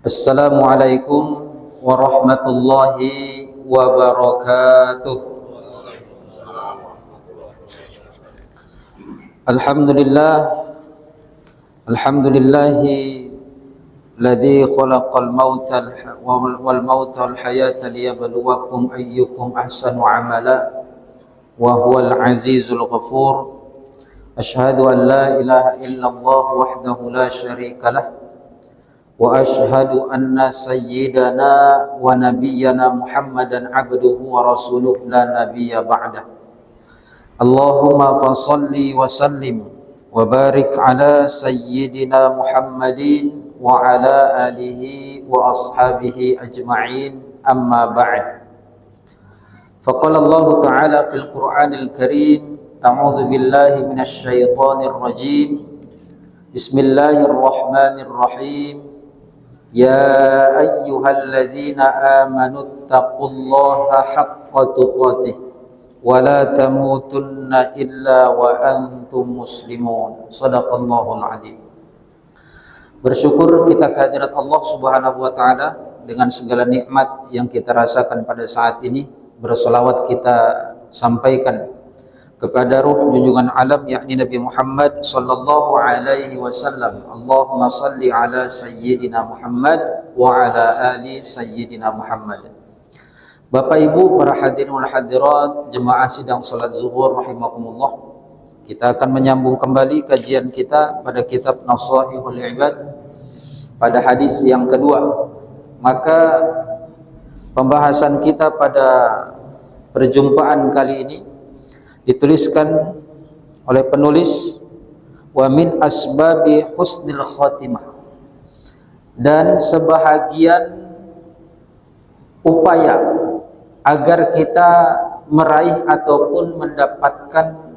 Assalamualaikum warahmatullahi wabarakatuh. Alhamdulillah, alhamdulillahi alladzi khalaqal mauta wal mauta wal hayata liyabluwakum ayyukum ahsanu amala wa huwal azizul ghafur. Asyhadu an la ilaha illallah wahdahu la syarika lah wa ashhadu anna sayyidana wa nabiyyana Muhammadan abduhu wa rasuluh la nabiyya ba'dah. Allahumma fasalli wa sallim wa barik ala sayyidina Muhammadin wa ala alihi wa ashabihi ajma'in, amma ba'd. Faqala Allah ta'ala fil Qur'anil Karim, a'udzu billahi minasy syaithanir rajim. Bismillahirrahmanirrahim. Ya ayyuhalladzina amanu taqullaha haqqa tuqatih wa la tamutunna illa wa antum muslimun. Shadaqallahul adzim. Bersyukur kita kehadirat Allah Subhanahu wa taala dengan segala nikmat yang kita rasakan pada saat ini. Bersolawat kita sampaikan kepada ruh junjungan alam yakni Nabi Muhammad sallallahu alaihi wasallam. Allahumma salli ala sayyidina Muhammad wa ala ali sayyidina Muhammad. Bapak Ibu para hadirin wal hadirat jemaah sidang salat zuhur rahimakumullah. Kita akan menyambung kembali kajian kita pada kitab Nasaihul Ibad pada hadis yang kedua. Maka pembahasan kita pada perjumpaan kali ini dituliskan oleh penulis wa min asbabi husnil khatimah, dan sebahagian upaya agar kita meraih ataupun mendapatkan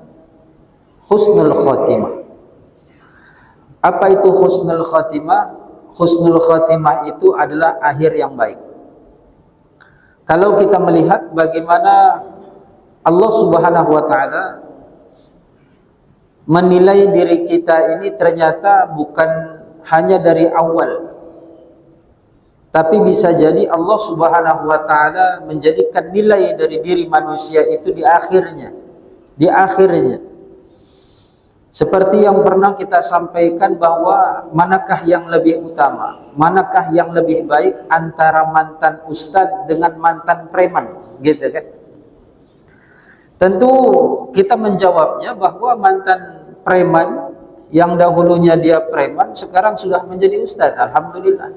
husnul khatimah. Apa itu husnul khatimah? Husnul khatimah itu adalah akhir yang baik. Kalau kita melihat bagaimana Allah Subhanahu wa taala menilai diri kita ini ternyata bukan hanya dari awal, tapi bisa jadi Allah Subhanahu wa taala menjadikan nilai dari diri manusia itu di akhirnya. Seperti yang pernah kita sampaikan bahwa manakah yang lebih utama, manakah yang lebih baik antara mantan ustadz dengan mantan preman, gitu kan? Tentu kita menjawabnya bahwa mantan preman yang dahulunya dia preman sekarang sudah menjadi ustadz, alhamdulillah.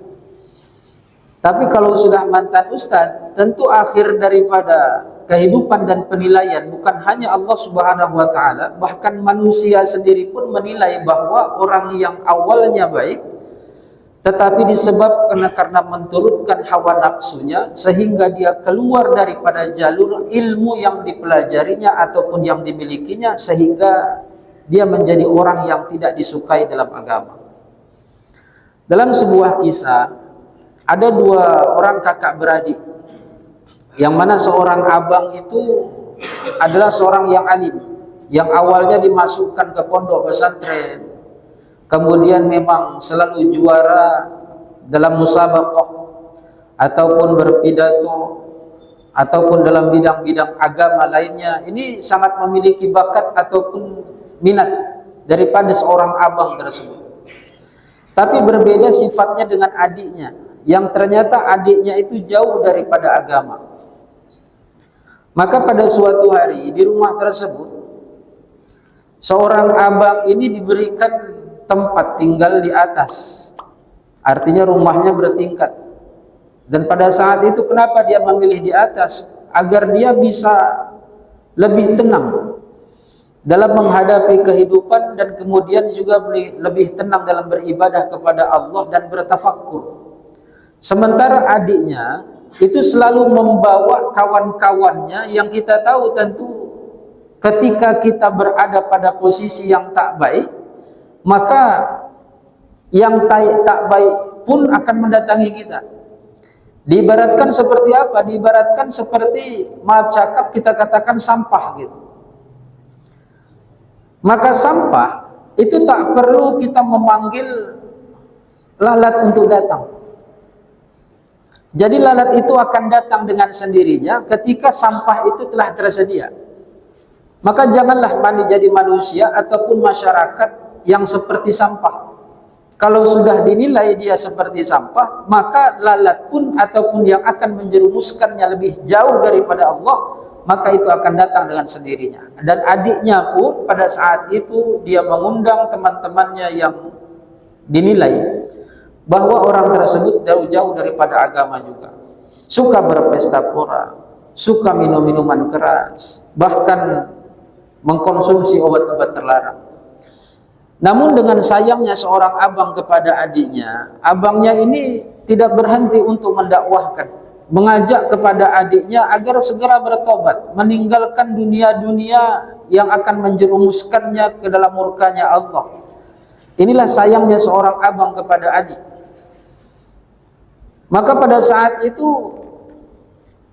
Tapi kalau sudah mantan ustadz, tentu akhir daripada kehidupan dan penilaian bukan hanya Allah Subhanahu wa taala, bahkan manusia sendiri pun menilai bahwa orang yang awalnya baik tetapi disebabkan karena menturutkan hawa nafsunya sehingga dia keluar daripada jalur ilmu yang dipelajarinya ataupun yang dimilikinya, sehingga dia menjadi orang yang tidak disukai dalam agama. Dalam sebuah kisah ada dua orang kakak beradik, yang mana seorang abang itu adalah seorang yang alim, yang awalnya dimasukkan ke pondok pesantren, kemudian memang selalu juara dalam musabaqah ataupun berpidato ataupun dalam bidang-bidang agama lainnya. Ini sangat memiliki bakat ataupun minat daripada seorang abang tersebut. Tapi berbeda sifatnya dengan adiknya, yang ternyata adiknya itu jauh daripada agama. Maka pada suatu hari di rumah tersebut, seorang abang ini diberikan tempat tinggal di atas, artinya rumahnya bertingkat. Dan pada saat itu kenapa dia memilih di atas? Agar dia bisa lebih tenang dalam menghadapi kehidupan, dan kemudian juga lebih tenang dalam beribadah kepada Allah dan bertafakkur. Sementara adiknya itu selalu membawa kawan-kawannya yang kita tahu tentu ketika kita berada pada posisi yang tak baik, maka yang tak baik pun akan mendatangi kita. Diibaratkan seperti apa? Diibaratkan seperti, maaf cakap, kita katakan sampah gitu. Maka sampah itu tak perlu kita memanggil lalat untuk datang. Jadi lalat itu akan datang dengan sendirinya ketika sampah itu telah tersedia. Maka janganlah jadi manusia ataupun masyarakat yang seperti sampah. Kalau sudah dinilai dia seperti sampah, maka lalat pun ataupun yang akan menjerumuskannya lebih jauh daripada Allah, maka itu akan datang dengan sendirinya. Dan adiknya pun pada saat itu dia mengundang teman-temannya yang dinilai bahwa orang tersebut jauh-jauh daripada agama juga. Suka berpesta pora, suka minum minuman keras, bahkan mengkonsumsi obat-obat terlarang. Namun dengan sayangnya seorang abang kepada adiknya, abangnya ini tidak berhenti untuk mendakwahkan, mengajak kepada adiknya agar segera bertobat, meninggalkan dunia-dunia yang akan menjerumuskannya ke dalam murkanya Allah. Inilah sayangnya seorang abang kepada adik. Maka pada saat itu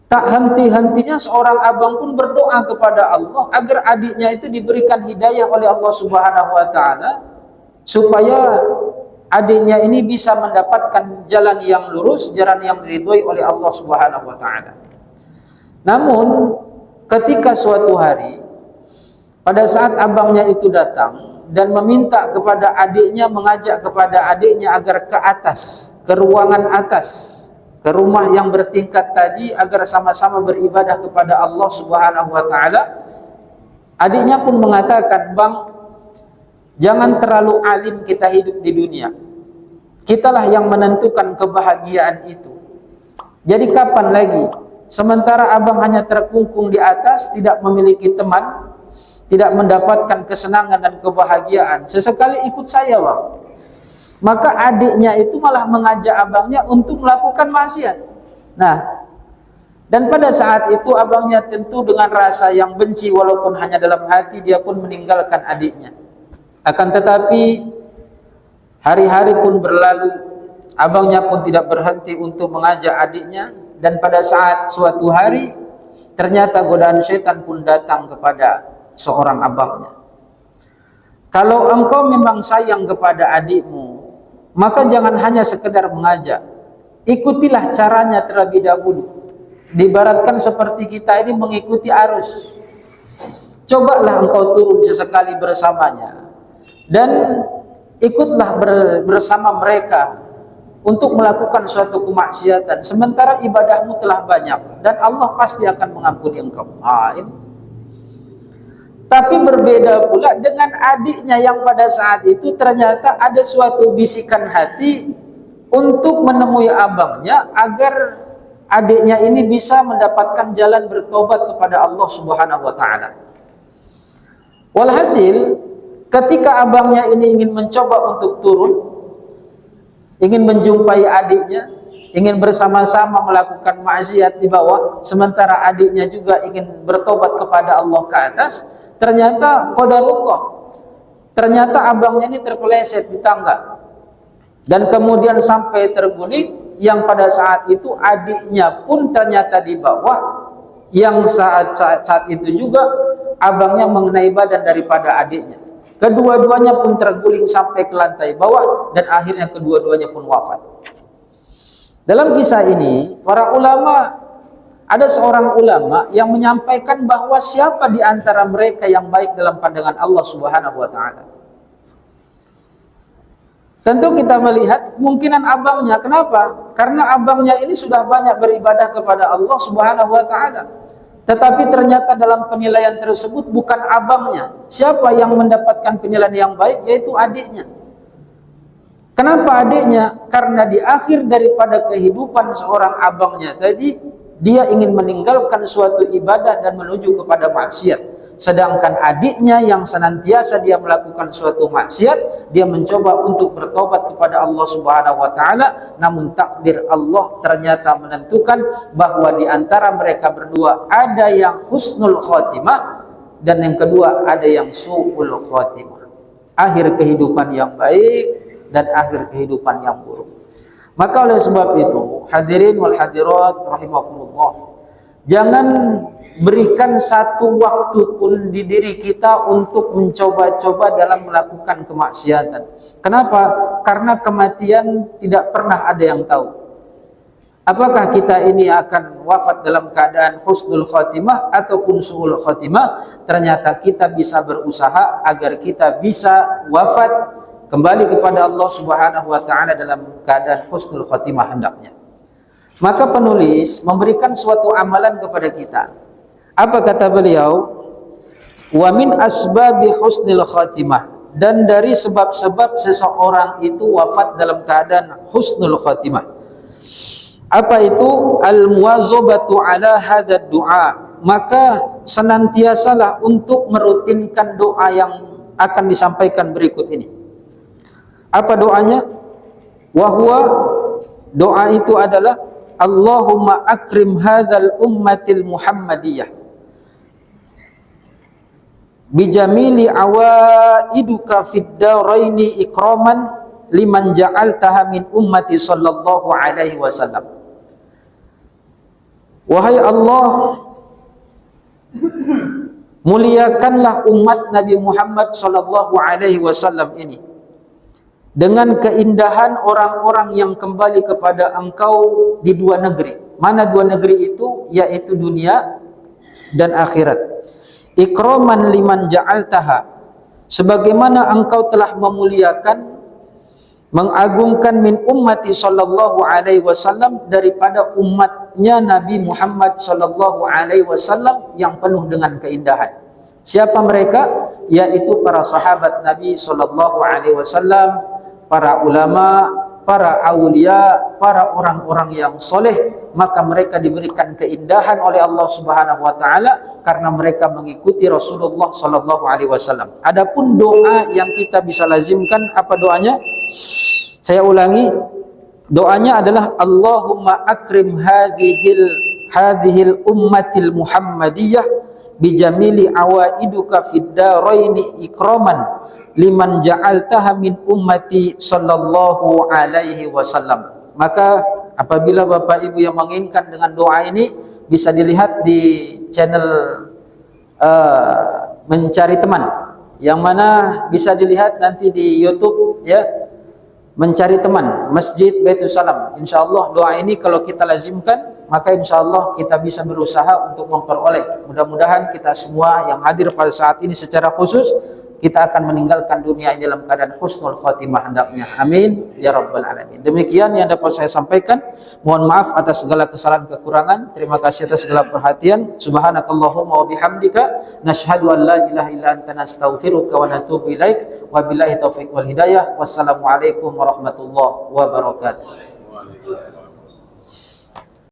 tak henti-hentinya seorang abang pun berdoa kepada Allah agar adiknya itu diberikan hidayah oleh Allah Subhanahu wa taala supaya adiknya ini bisa mendapatkan jalan yang lurus, jalan yang diridhoi oleh Allah Subhanahu wa taala. Namun ketika suatu hari pada saat abangnya itu datang dan meminta kepada adiknya, mengajak kepada adiknya agar ke atas, ke ruangan atas, ke rumah yang bertingkat tadi agar sama-sama beribadah kepada Allah Subhanahu wa taala. Adiknya pun mengatakan, "Bang, jangan terlalu alim kita hidup di dunia. Kitalah yang menentukan kebahagiaan itu. Jadi kapan lagi? Sementara abang hanya terkungkung di atas, tidak memiliki teman, tidak mendapatkan kesenangan dan kebahagiaan. Sesekali ikut saya, Bang." Maka adiknya itu malah mengajak abangnya untuk melakukan maksiat. Nah, dan pada saat itu abangnya tentu dengan rasa yang benci, walaupun hanya dalam hati, dia pun meninggalkan adiknya. Akan tetapi hari-hari pun berlalu, abangnya pun tidak berhenti untuk mengajak adiknya. Dan pada saat suatu hari ternyata godaan setan pun datang kepada seorang abangnya. Kalau engkau memang sayang kepada adikmu, maka jangan hanya sekedar mengajak, ikutilah caranya terlebih dahulu. Diibaratkan seperti kita ini mengikuti arus. Cobalah engkau turun sesekali bersamanya dan ikutlah bersama mereka untuk melakukan suatu kemaksiatan, sementara ibadahmu telah banyak dan Allah pasti akan mengampuni engkau. Ini. Tapi berbeda pula dengan adiknya yang pada saat itu ternyata ada suatu bisikan hati untuk menemui abangnya agar adiknya ini bisa mendapatkan jalan bertobat kepada Allah Subhanahu wa taala. Walhasil ketika abangnya ini ingin mencoba untuk turun, ingin menjumpai adiknya, ingin bersama-sama melakukan maksiat di bawah, sementara adiknya juga ingin bertobat kepada Allah ke atas, ternyata qadarullah, ternyata abangnya ini terpeleset di tangga dan kemudian sampai terguling, yang pada saat itu adiknya pun ternyata di bawah, yang saat itu juga abangnya mengenai badan daripada adiknya. Kedua-duanya pun terguling sampai ke lantai bawah dan akhirnya kedua-duanya pun wafat. Dalam kisah ini, para ulama, ada seorang ulama yang menyampaikan bahwa siapa di antara mereka yang baik dalam pandangan Allah Subhanahu wa taala. Tentu kita melihat kemungkinan abangnya. Kenapa? Karena abangnya ini sudah banyak beribadah kepada Allah Subhanahu wa taala. Tetapi ternyata dalam penilaian tersebut bukan abangnya. Siapa yang mendapatkan penilaian yang baik? Yaitu adiknya. Kenapa adiknya? Karena di akhir daripada kehidupan seorang abangnya tadi, dia ingin meninggalkan suatu ibadah dan menuju kepada maksiat. Sedangkan adiknya yang senantiasa dia melakukan suatu maksiat, dia mencoba untuk bertobat kepada Allah Subhanahu wa taala, namun takdir Allah ternyata menentukan bahwa di antara mereka berdua ada yang husnul khotimah dan yang kedua ada yang su'ul khotimah. Akhir kehidupan yang baik dan akhir kehidupan yang buruk. Maka oleh sebab itu, hadirin wal hadirat rahimakumullah, jangan berikan satu waktu pun di diri kita untuk mencoba-coba dalam melakukan kemaksiatan. Kenapa? Karena kematian tidak pernah ada yang tahu. Apakah kita ini akan wafat dalam keadaan husnul khotimah ataupun su'ul khotimah? Ternyata kita bisa berusaha agar kita bisa wafat kembali kepada Allah Subhanahu wa taala dalam keadaan husnul khotimah hendaknya. Maka penulis memberikan suatu amalan kepada kita. Apa kata beliau? Wa min asbabi husnil khotimah, dan dari sebab-sebab seseorang itu wafat dalam keadaan husnul khotimah. Apa itu? Al-muwazabatu ala hadzal du'a. Maka senantiasalah untuk merutinkan doa yang akan disampaikan berikut ini. Apa doanya? Wa huwa, doa itu adalah Allahumma akrim hadzal ummatil Muhammadiyah bijamili awaiduka fid daraini ikraman liman ja'altaha min ummati sallallahu alaihi wasallam. Wahai Allah, muliakanlah umat Nabi Muhammad sallallahu alaihi wasallam ini dengan keindahan orang-orang yang kembali kepada Engkau di dua negeri. Mana dua negeri itu? Yaitu dunia dan akhirat. Ikraman liman ja'altaha, sebagaimana Engkau telah memuliakan, mengagungkan min ummati sallallahu alaihi wasallam, daripada umatnya Nabi Muhammad sallallahu alaihi wasallam yang penuh dengan keindahan. Siapa mereka? Yaitu para sahabat Nabi sallallahu alaihi wasallam, para ulama, para aulia, para orang-orang yang soleh. Maka mereka diberikan keindahan oleh Allah Subhanahu wa taala karena mereka mengikuti Rasulullah sallallahu alaihi wasallam. Adapun doa yang kita bisa lazimkan, apa doanya? Saya ulangi, doanya adalah Allahumma akrim hadhil ummatil Muhammadiyah bijamili awaiduka fid daraini ikraman liman ja'altaha min ummati sallallahu alaihi wasallam. Maka apabila Bapak Ibu yang menginginkan dengan doa ini, bisa dilihat di channel Mencari Teman, yang mana bisa dilihat nanti di YouTube ya, Mencari Teman Masjid Baitul Salam. InsyaAllah doa ini kalau kita lazimkan, maka insyaAllah kita bisa berusaha untuk memperoleh. Mudah-mudahan kita semua yang hadir pada saat ini secara khusus, kita akan meninggalkan dunia ini dalam keadaan husnul khotimah hendaknya. Amin ya rabbal alamin. Demikian yang dapat saya sampaikan. Mohon maaf atas segala kesalahan kekurangan. Terima kasih atas segala perhatian. Subhanakallahumma wa bihamdika nasyhadu an la ilaha illa anta nastaghfiruka wa natubu ilaik. Wabillahi taufiq wal hidayah. Wassalamualaikum warahmatullahi wabarakatuh.